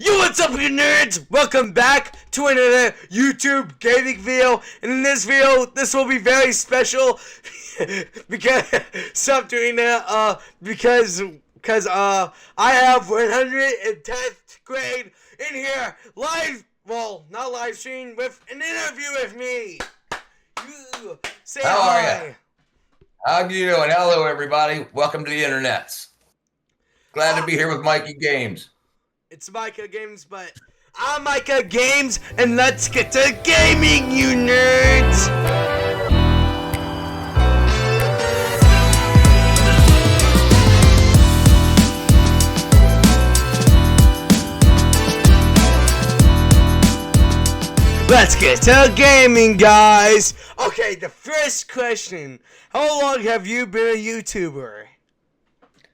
Yo, what's up, you nerds? Welcome back to another YouTube gaming video. And in this video, this will be very special because so I'm doing that because I have 110th grade in here live. Well, not live stream, with an interview with me. You say How are hi. you? How you doing? Hello, everybody. Welcome to the internets. Glad to be here with Mikey Games. It's Micah Games, but I'm Micah Games, and let's get to gaming, you nerds! Let's get to gaming, guys! Okay, the first question. How long have you been a YouTuber?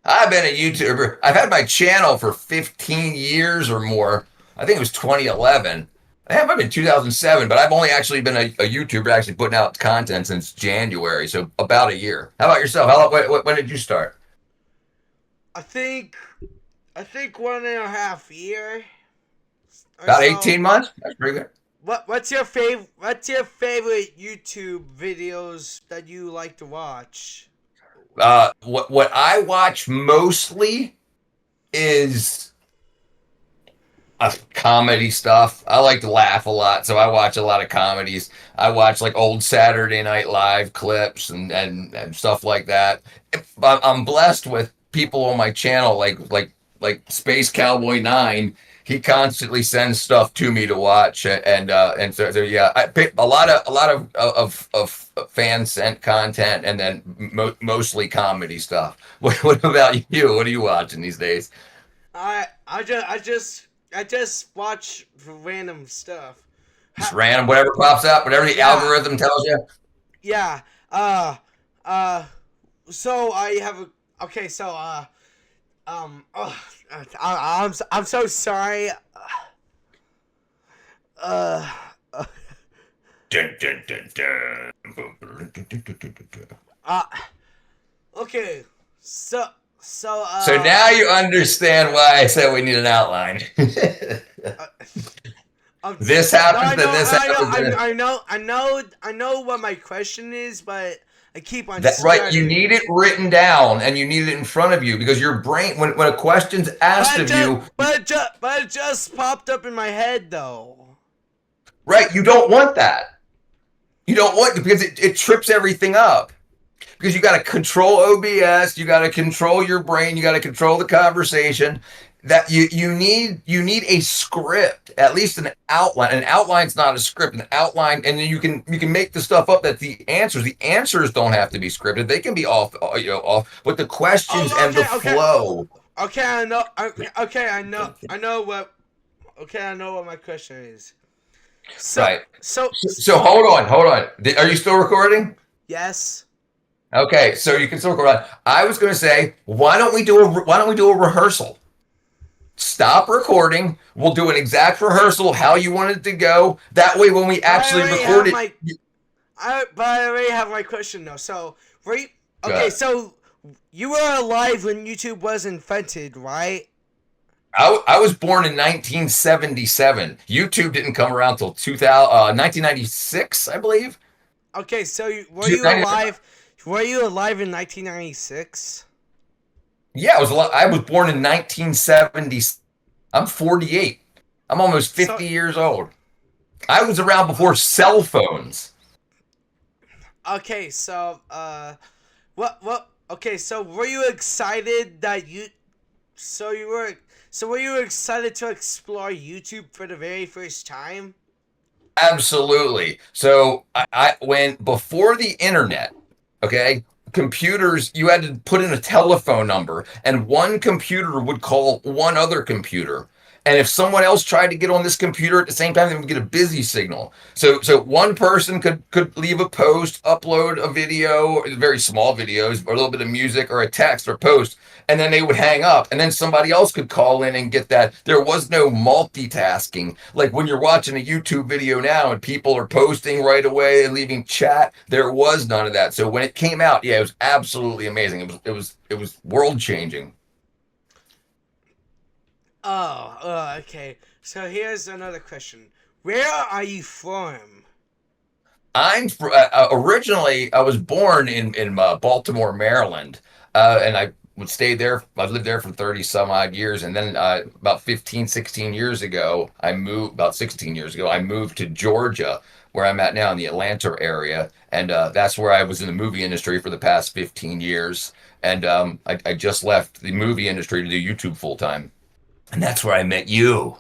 I've been a YouTuber. I've had my channel for 15 years or more. I think it was 2011. I have been 2007, but I've only actually been a YouTuber actually putting out content since January, so about a year. How about yourself? When did you start? I think 1.5 years. About 18 months? That's pretty good. What's your favorite YouTube videos that you like to watch? What I watch mostly is comedy stuff. I like to laugh a lot, so I watch a lot of comedies. I watch like old Saturday Night Live clips and stuff like that. I'm blessed with people on my channel like Space Cowboy 9. He constantly sends stuff to me to watch, and so yeah, I pick a lot of fan sent content, and then mostly comedy stuff. What about you? What are you watching these days? I just watch random stuff. Just random, whatever pops up, whatever the algorithm tells you. Yeah. So I have a. Okay. So I'm so sorry. Dun, dun, dun, dun. Okay. So So now you understand why I said we need an outline. This happens, then this happens. I know what my question is, but I keep on Right, you need it written down and you need it in front of you because your brain, when a question's asked of you, but it just popped up in my head though. Right, you don't want that. You don't want, because it trips everything up. Because you got to control OBS, you got to control your brain, you got to control the conversation. That you need a script, at least an outline. An outline's not a script. An outline, and then you can make the stuff up. That the answers don't have to be scripted. They can be off, but the questions and the flow. Okay, I know. Okay, I know what my question is. Right. So hold on. Are you still recording? Yes. Okay, so you can still record. I was going to say, why don't we do a rehearsal? Stop recording. We'll do an exact rehearsal how you want it to go. That way, when we actually record it, but I already have my question though. So so you were alive when YouTube was invented, right? I was born in 1977. YouTube didn't come around till 1996, I believe. Okay, so were you alive? Were you alive in 1996? Yeah, I was born in 1970. I'm 48. I'm almost 50 years old. I was around before cell phones. Okay, so okay, so were you excited that were you excited to explore YouTube for the very first time? Absolutely. So I when before the internet, okay, computers, you had to put in a telephone number and one computer would call one other computer. And if someone else tried to get on this computer at the same time, they would get a busy signal. So one person could leave a post, upload a video, very small videos, or a little bit of music or a text or post, and then they would hang up. And then somebody else could call in and get that. There was no multitasking. Like when you're watching a YouTube video now and people are posting right away and leaving chat, there was none of that. So when it came out, yeah, it was absolutely amazing. It was world changing. Okay. So here's another question. Where are you from? Originally I was born in Baltimore, Maryland, and I would stay there. I lived there for 30 some odd years, and then about 15, 16 years ago, I moved. About 16 years ago, I moved to Georgia, where I'm at now in the Atlanta area, and that's where I was in the movie industry for the past 15 years. And I just left the movie industry to do YouTube full time, and that's where I met you.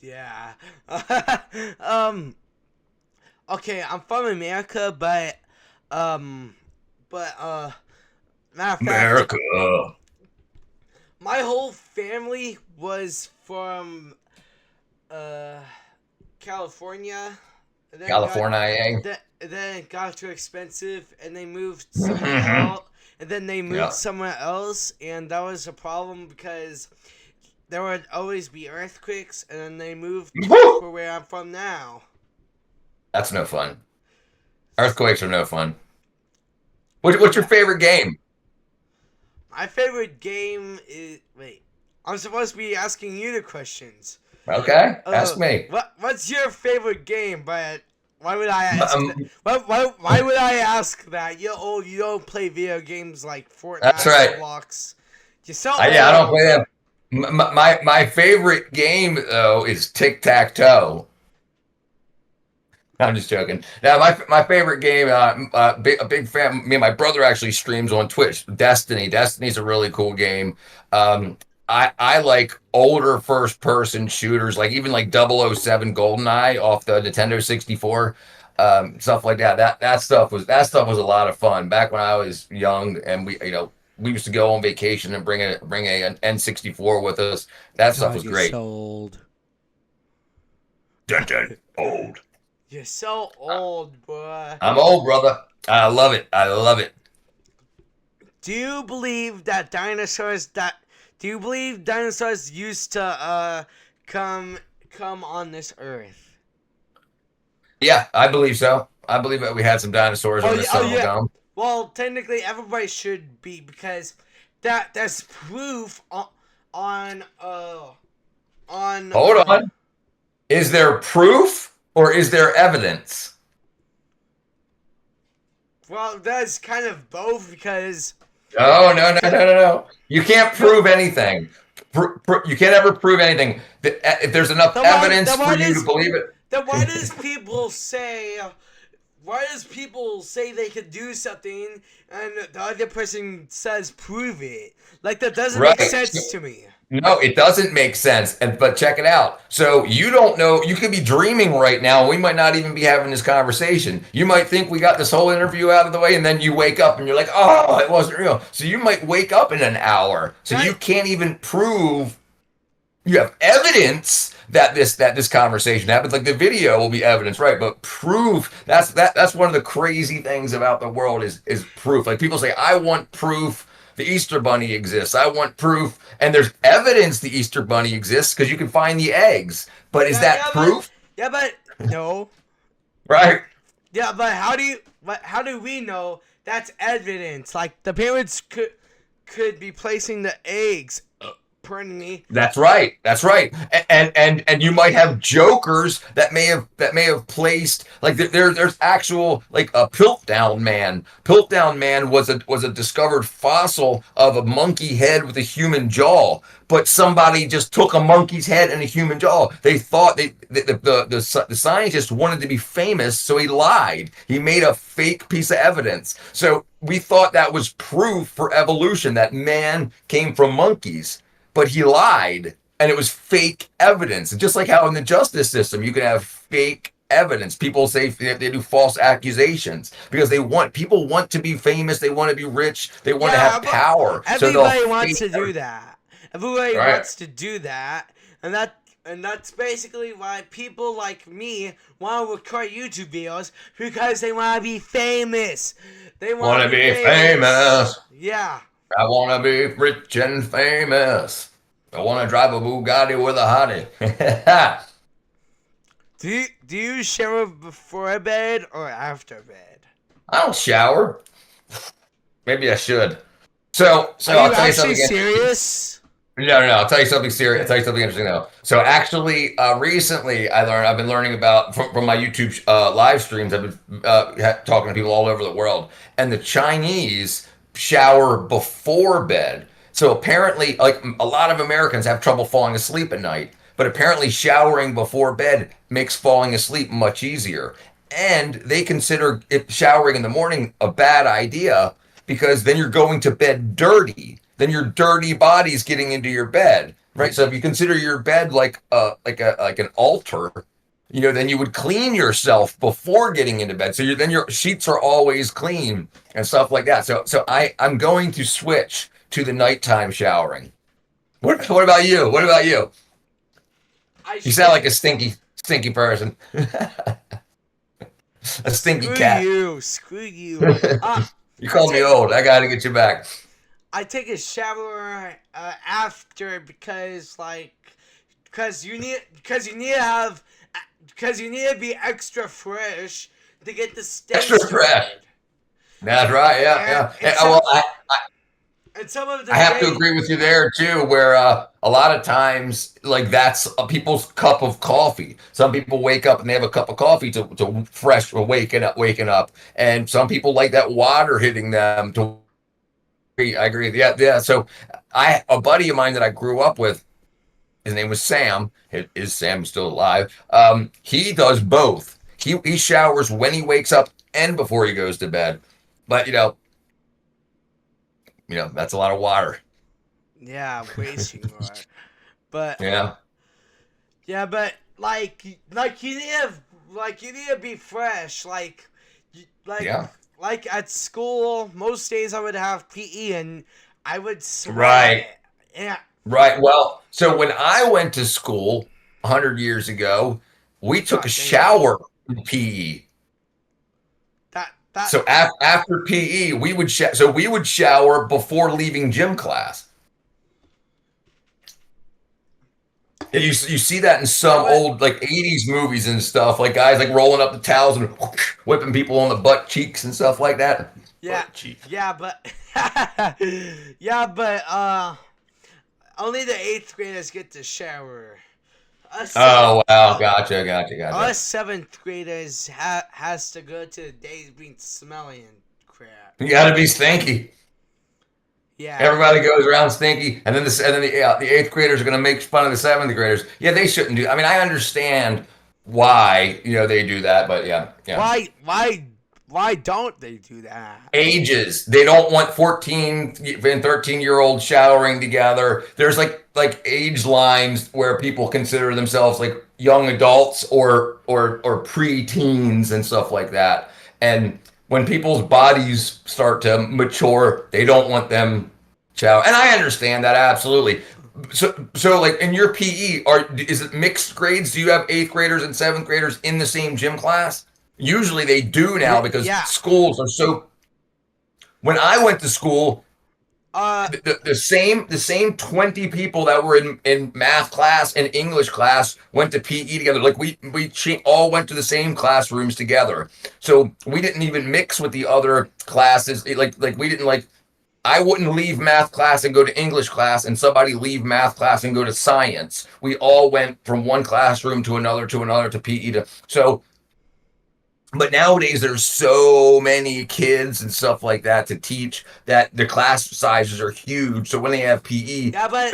Yeah. um. Okay, I'm from America, um, but matter of fact, America, my whole family was from uh California. And then California. then it got too expensive, and they moved somewhere Hmm. else. And then they moved Yeah. somewhere else, and that was a problem because there would always be earthquakes. And then they moved for where I'm from now. That's no fun. Earthquakes are no fun. What's your Yeah. favorite game? My favorite game is wait. I'm supposed to be asking you the questions. Okay, ask me. What's your favorite game? But why would I ask that? Um, Why would I ask that? You're old. You don't play video games like that's Fortnite, right. Roblox. You're so Yeah, I don't old. play them. My favorite game though is tic tac toe. I'm just joking. Now, my favorite game, a big fan. Me and my brother actually streams on Twitch. Destiny. Destiny's a really cool game. Um, I like older first person shooters, like even like 007 GoldenEye off the Nintendo 64, stuff like that. That stuff was a lot of fun back when I was young, and we used to go on vacation and bring an N64 with us. That stuff God, was you're great. so old. Dun, dun, old. You're so old, boy. I'm old, brother. I love it. I love it. Do you believe that dinosaurs that do you believe dinosaurs used to come on this earth? Yeah, I believe so. I believe that we had some dinosaurs Oh on yeah, this oh son of a yeah. gum. Well, technically everybody should be because there's proof on Hold on. Is there proof or is there evidence? well, that's kind of both because Oh, no, no, no, no, no. You can't prove anything. You can't ever prove anything. If there's enough then evidence for you to believe it. why does people say why does people say they could do something and the other person says prove it? Like that doesn't make Right. sense to me. No, it doesn't make sense. But check it out. So you don't know. You could be dreaming right now. We might not even be having this conversation. You might think we got this whole interview out of the way, and then you wake up and you're like, "Oh, it wasn't real." So you might wake up in an hour. So you Right? can't even prove. You have evidence that this conversation happened. Like the video will be evidence, right? But proof. That's one of the crazy things about the world is proof. Like people say, "I want proof." The Easter Bunny exists. I want proof. And there's evidence the Easter Bunny exists because you can find the eggs. But is that proof? But no. Right? Yeah, but how do we know that's evidence? Like the parents could be placing the eggs. Pardon me. That's right. That's right. And you might have jokers that may have placed like there's actual like a Piltdown man. Piltdown man was a discovered fossil of a monkey head with a human jaw. But somebody just took a monkey's head and a human jaw. They thought the scientist wanted to be famous, so he lied. He made a fake piece of evidence. So we thought that was proof for evolution that man came from monkeys, but he lied and it was fake evidence. Just like how in the justice system you can have fake evidence. People say they do false accusations because people want to be famous, they want to be rich, they want to have power. Everybody wants to do that. Everybody Right. wants to do that, and that's basically why people like me want to record YouTube videos because they want to be famous. They Want to be famous. Yeah. I want to be rich and famous. I want to drive a Bugatti with a hottie. Do you shower before bed or after bed? I don't shower. Maybe I should. So Are I'll you tell you actually something. serious? No, no, no. I'll tell you something serious. I'll tell you something interesting though. So actually, recently I've been learning about from my YouTube live streams. I've been talking to people all over the world, and the Chinese shower before bed. So apparently, like a lot of Americans have trouble falling asleep at night, but apparently showering before bed makes falling asleep much easier. And they consider it showering in the morning a bad idea because then you're going to bed dirty. Then your dirty body's getting into your bed, right? So if you consider your bed like an altar, then you would clean yourself before getting into bed. So then your sheets are always clean and stuff like that. So I'm going to switch to the nighttime showering. What about you? What about you? You sound like a stinky person. A stinky cat. Screw you. You called me old. I gotta get you back. I take a shower after because you need to be extra fresh to get the stain Extra fresh. started. That's right. Yeah, yeah. Well, And some of the I have to agree with you there too, where a lot of times, like that's people's cup of coffee. Some people wake up and they have a cup of coffee to fresh or waking up, and some people like that water hitting them. I agree. Yeah, yeah. So a buddy of mine that I grew up with, his name was Sam. Is Sam still alive? He does both. He showers when he wakes up and before he goes to bed. But that's a lot of water. Yeah, way too more. But Yeah. but you need to be fresh. Yeah. Like at school, most days I would have PE and I would sweat. Right. Yeah. Right. Well, so when I went to school 100 years ago, we took a shower in PE. So after PE, we would shower before leaving gym class. And you see that in some old like 80s movies and stuff, like guys like rolling up the towels and whipping people on the butt cheeks and stuff like that. Yeah. Yeah, but only the 8th graders get to shower. Oh wow, gotcha. Us 7th graders has to go to the days being smelly and crap. You gotta be stinky. Yeah. Everybody goes around stinky, and then the 8th graders are gonna make fun of the 7th graders. Yeah, they shouldn't do. I mean, I understand why they do that, but yeah. Why don't they do that? Ages. They don't want 14 and 13-year-olds showering together. There's like age lines where people consider themselves like young adults or pre-teens and stuff like that. And when people's bodies start to mature, they don't want them shower. And I understand that absolutely. So like in your PE, is it mixed grades? Do you have 8th graders and 7th graders in the same gym class? Usually they do now because schools are so. When I went to school, the same 20 people that were in math class and English class went to PE together. Like we all went to the same classrooms together. So we didn't even mix with the other classes. Like we didn't I wouldn't leave math class and go to English class, and somebody leave math class and go to science. We all went from one classroom to another to PE so. But nowadays there's so many kids and stuff like that to teach that the class sizes are huge. So when they have PE, but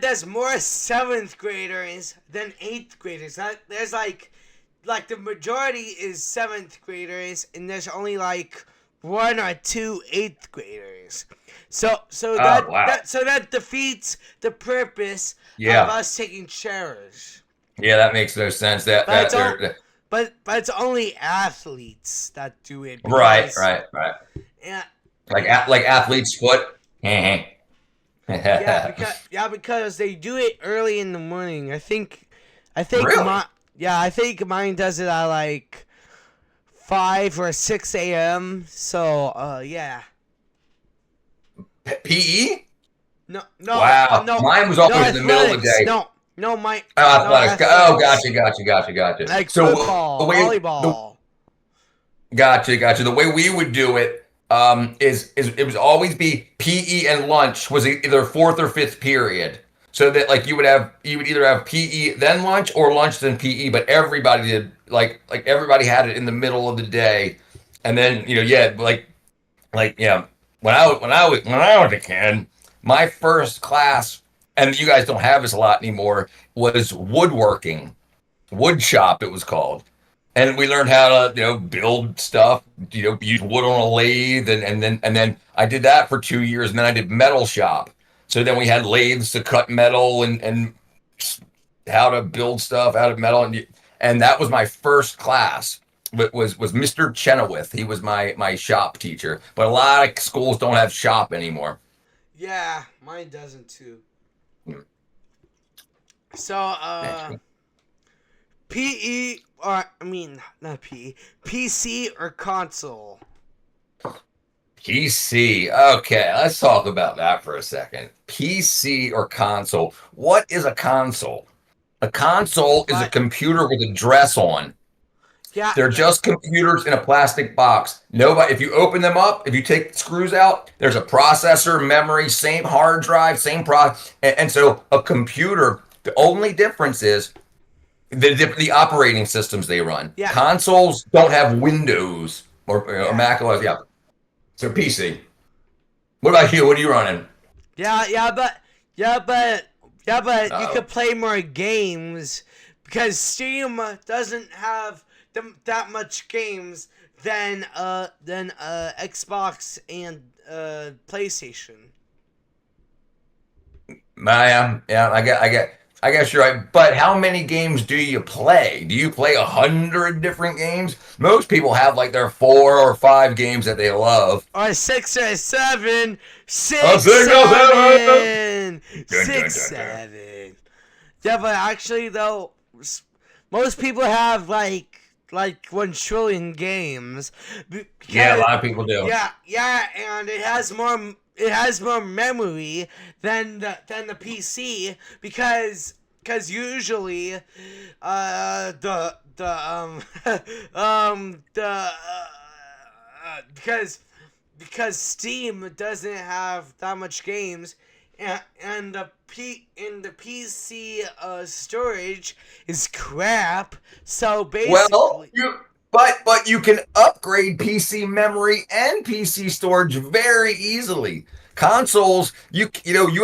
there's more 7th graders than 8th graders. There's like the majority is 7th graders, and there's only like 1 or 2 8th graders. So that defeats the purpose of us taking showers. Yeah, that makes no sense. But it's only athletes that do it. Right. Yeah. Like athlete's foot. Because they do it early in the morning. I think. Really? I think mine does it at like 5 or 6 a.m. So yeah. PE? No. Wow. No. Mine was always in the middle of the day. No, my. Athletics. Oh, gotcha. Like football, volleyball. Gotcha. The way we would do it is it was always be PE and lunch was either fourth or fifth period. So that like you would either have PE then lunch or lunch then PE, but everybody did like everybody had it in the middle of the day, and then yeah like yeah when I was a kid, my first class, and you guys don't have this a lot anymore, was woodworking, wood shop it was called. And we learned how to build stuff, use wood on a lathe, and then I did that for 2 years, and then I did metal shop. So then we had lathes to cut metal and how to build stuff out of metal, and that was my first class. Was Mr. Chenoweth. He was my shop teacher. But a lot of schools don't have shop anymore. Yeah, mine doesn't too. So, PE, or, I mean, not PE, PC or console? PC. Okay, let's talk about that for a second. PC or console. What is a console? A console is a What? computer with a dress on. Yeah, They're just computers in a plastic box. Nobody, if you open them up, if you take the screws out, there's a processor, memory, same hard drive, same pro. And so a computer, the only difference is the operating systems they run. yeah, Consoles don't have Windows or yeah. Mac OS. Yeah. So PC. What about you? What are you running? Yeah, but you Oh, could play more games because Steam doesn't have that much games than Xbox and PlayStation. yeah. I guess you're right. But how many games do you play? Do you play 100 different games? Most people have like their 4 or 5 games that they love. Or six or seven, Oh, six, six or seven. seven, Dun, dun, six, dun, dun. seven. Yeah, but actually though, most people have like 1 trillion games Yeah, a because lot of people do. yeah, and it has more memory than the PC because usually the because Steam doesn't have that much games, and the PC storage is crap. So Well, basically, but you can upgrade PC memory and PC storage very easily. Consoles, you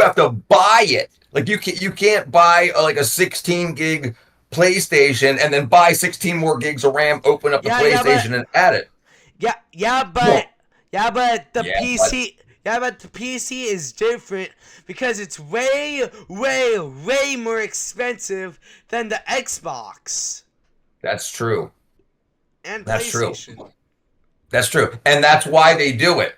have to buy it. Like you can't buy like a 16 gig PlayStation and then buy 16 more gigs of RAM, open up the yeah, yeah, but PlayStation and add it. yeah, yeah, No. but yeah, but the Yeah, but PC. Yeah, but the PC is different because it's way, way, way more expensive than the Xbox that's true. and That's true. PlayStation. That's true. And that's why they do it.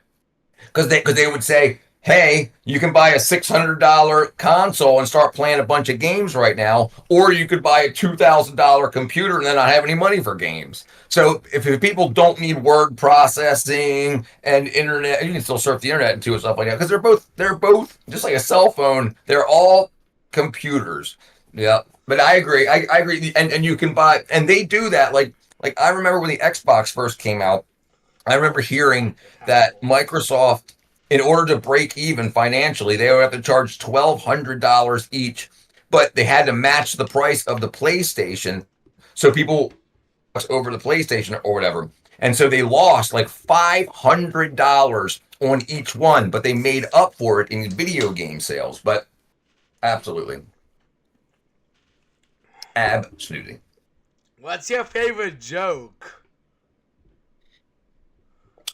Because they would say, hey, you can buy a $600 console and start playing a bunch of games right now, or you could buy a $2,000 computer and then not have any money for games. So if people don't need word processing and internet, you can still surf the internet and do stuff like that because they're both just like a cell phone. They're all computers. Yeah, but I agree. I agree. And you can buy, and they do that. Like I remember when the Xbox first came out. I remember hearing that Microsoft, in order to break even financially, they would have to charge $1,200 each, but they had to match the price of the PlayStation. So people over the PlayStation or whatever. And so they lost like $500 on each one, but they made up for it in video game sales. But absolutely. Absolutely. What's your favorite joke?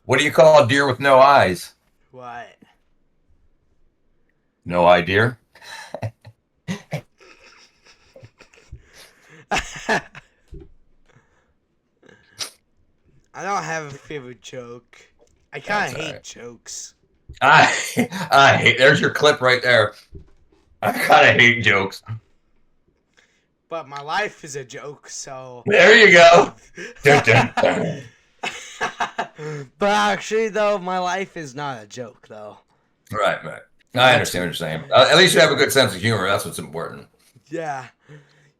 What do you call a deer with no eyes? What? No idea. I don't have a favorite joke. I kind That's of all hate right. jokes. I I hate. There's your clip right there. I kind of hate jokes. But my life is a joke, so. There you go. Dun, dun, dun. But actually, though, my life is not a joke, though. Right, right. I understand what you're saying. At least you have a good sense of humor. That's what's important. Yeah.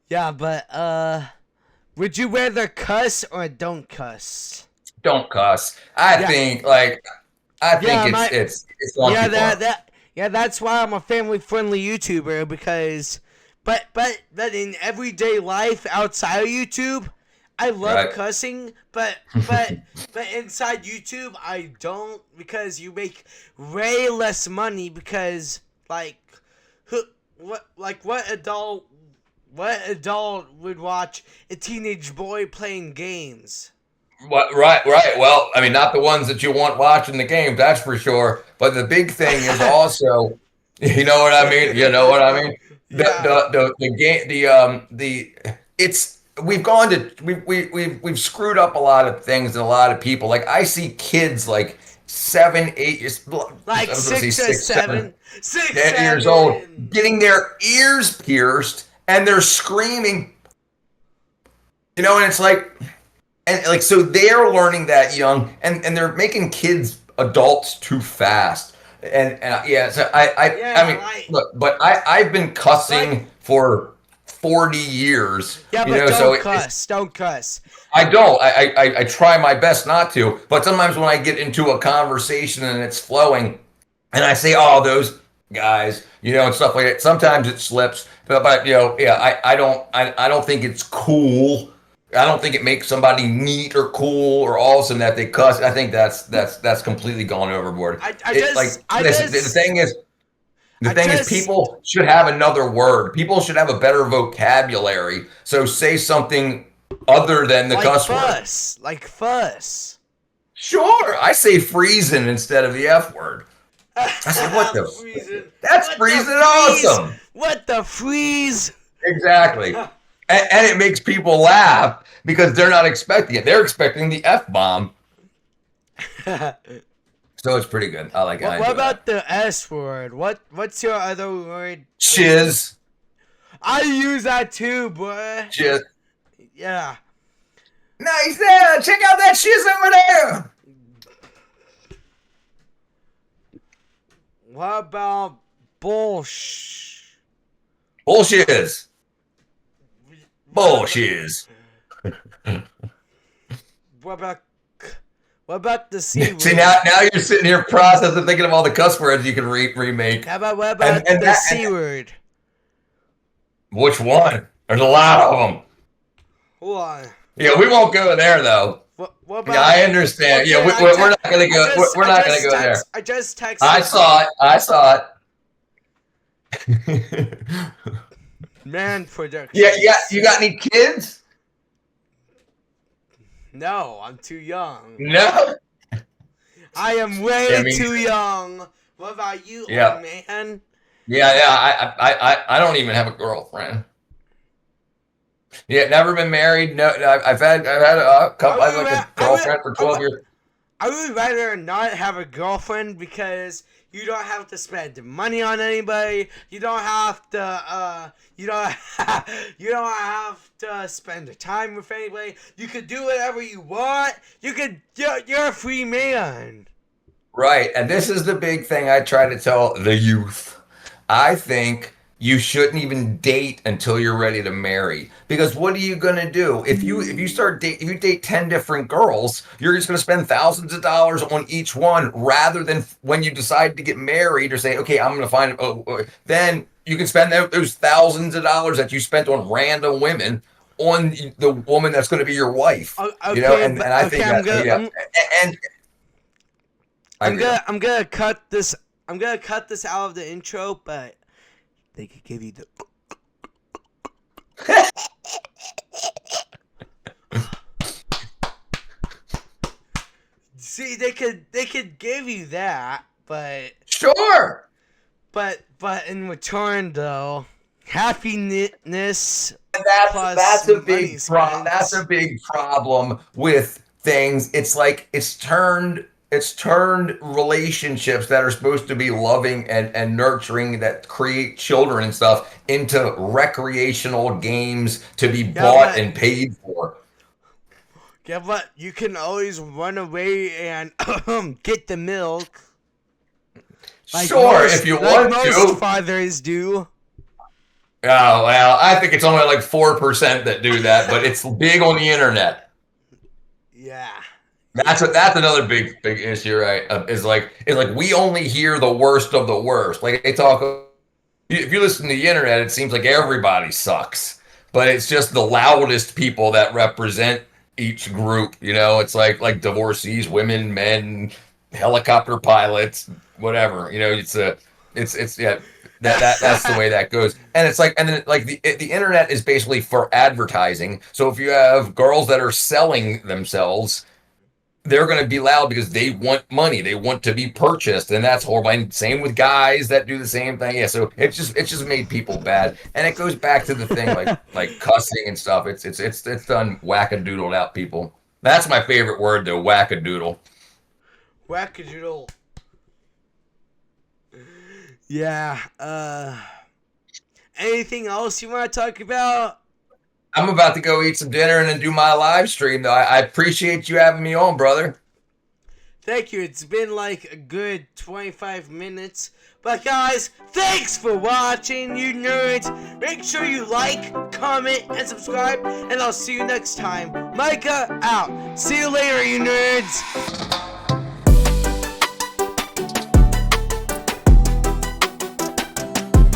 Yeah, but, would you rather cuss or don't cuss? Don't cuss. I Yeah. think like I think Yeah, it's gone too far. that's why I'm a family friendly YouTuber because, but in everyday life outside of YouTube, I love Right. cussing, but inside YouTube I don't because you make way less money because like who what adult would watch a teenage boy playing games? What? Right, right. Well, I mean, not the ones that you want watching the game, that's for sure. But the big thing is also, you know what I mean? You know what I mean? Yeah. The game the it's we've gone to we've screwed up a lot of things and a lot of people. Like I see kids like 7, 8 years, I Like was going to say six or 6, 7, seven, six, 10 years old, seven. getting their ears pierced and they're screaming, and it's like. And like so they're learning that young and they're making kids adults too fast. And yeah, so I Yeah, mean look, but I've been like cussing for 40 years, yeah, but so don't cuss, don't cuss. I don't. I try my best not to, but sometimes when I get into a conversation and it's flowing and I say, "Oh, those guys," and stuff like that, sometimes it slips. But yeah, I don't think it's cool. I don't think it makes somebody neat or cool or awesome that they cuss. I think that's completely gone overboard. Listen, the I thing is, just people should have another word. People should have a better vocabulary. So say something other than the cuss word. like fuss. Sure, I say freezing instead of the F word. I said, what the? Freezing. That's What the freezing freeze? awesome. What the freeze? Exactly. And it makes people laugh because they're not expecting it. They're expecting the F bomb. So it's pretty good. I like it. What about the S word? What's your other word? Shiz. I use that too, boy. Shiz. Yeah. Nice. Yeah, check out that shiz over there. What about bullsh? Bullshiz. Bullshiz. What about the C word? See, now you're sitting here processing, thinking of all the cuss words you can remake. What about the C word? Which one? There's a lot of them. Hold on. Yeah, we won't go there though. What about? Yeah, I understand. Okay, Yeah, we're not gonna go. We're not gonna go there. I just texted. I saw it. Man production. Yeah. You got any kids? No, I'm too young. No. I am way too young. What about you, old man? Yeah. I don't even have a girlfriend. Yeah, never been married. No, I've had a couple. I had like a girlfriend for 12 years. I would rather not have a girlfriend because you don't have to spend money on anybody. You don't have to. You don't have to spend time with anybody. You could do whatever you want. You're a free man. Right, and this is the big thing I try to tell the youth. I think you shouldn't even date until you're ready to marry. Because what are you gonna do if you date 10 different girls? You're just gonna spend thousands of dollars on each one, rather than when you decide to get married or say, okay, I'm gonna find. Then you can spend those thousands of dollars that you spent on random women on the woman that's going to be your wife. Okay, and I think I'm gonna cut this. I'm gonna cut this out of the intro, but they could give you the. See, they could give you that, but sure. But in return, though, happiness. That's a big problem with things. It's like it's turned relationships that are supposed to be loving and nurturing, that create children and stuff, into recreational games to be bought and paid for. Yeah, but you can always run away and get the milk. Like sure, if you want to. Most fathers do. Oh, well, I think it's only like 4% that do that, but it's big on the internet. Yeah. That's another big issue, right? Is like we only hear the worst of the worst. Like they talk. If you listen to the internet, it seems like everybody sucks, but it's just the loudest people that represent each group. It's like divorcees, women, men, helicopter pilots, whatever. It's yeah. That's the way that goes, and it's like, and then like the internet is basically for advertising. So if you have girls that are selling themselves, they're going to be loud because they want money. They want to be purchased, and that's horrible. And same with guys that do the same thing. Yeah, so it's just made people bad, and it goes back to the thing like cussing and stuff. It's done wackadoodled out people. That's my favorite word, though, wackadoodle. Wackadoodle. Yeah. Anything else you want to talk about? I'm about to go eat some dinner and then do my live stream, though. I appreciate you having me on, brother. Thank you. It's been like a good 25 minutes. But guys, thanks for watching, you nerds. Make sure you like, comment, and subscribe. And I'll see you next time. Micah out. See you later, you nerds.